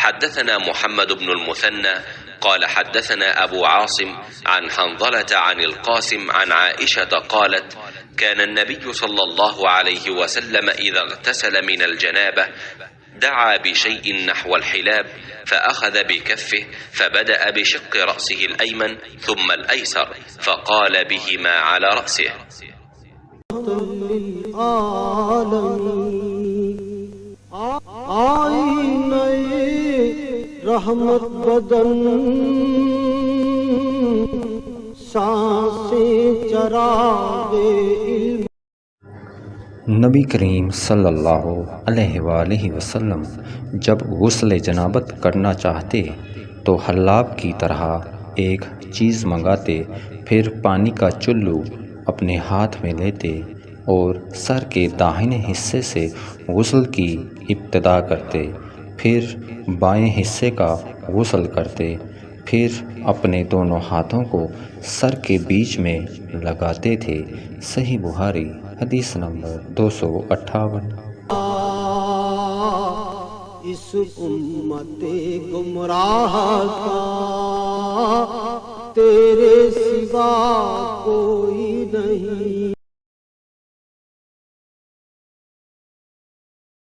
हद्दसना Muhammad Ibnul Muthanna क़ाल हद्दसना Abu Asim अन हंज़लह अनिल क़ासिम अन आइशा क़ालत कान अन्नबिय्यु सल्लल्लाहु अलैहि वसल्लम इज़ा इग़्तसला मिनल जनाबह दआ बिशैइन नहवल हिलाब फ़अख़ज़ बिकफ़्फ़िहि फ़बदअ बिशिक़्क़ि रअसिहिल अयमन थुम्मल अयसर फ़क़ाल बिहिमा अला रअसिहि। रहमत बदन सांसें चरागे इल्म। नबी करीम सल्लल्लाहु अलैहि वसल्लम जब गुस्ल जनाबत करना चाहते तो हल्लाब की तरह एक चीज़ मंगाते, फिर पानी का चुल्लू अपने हाथ में लेते और सर के दाहिने हिस्से से गुस्ल की इब्तिदा करते, फिर बाएं हिस्से का गुस्ल करते, फिर अपने दोनों हाथों को सर के बीच में लगाते थे। सही बुखारी हदीस नंबर 258। इस उम्मते गुमराह का तेरे सिवा को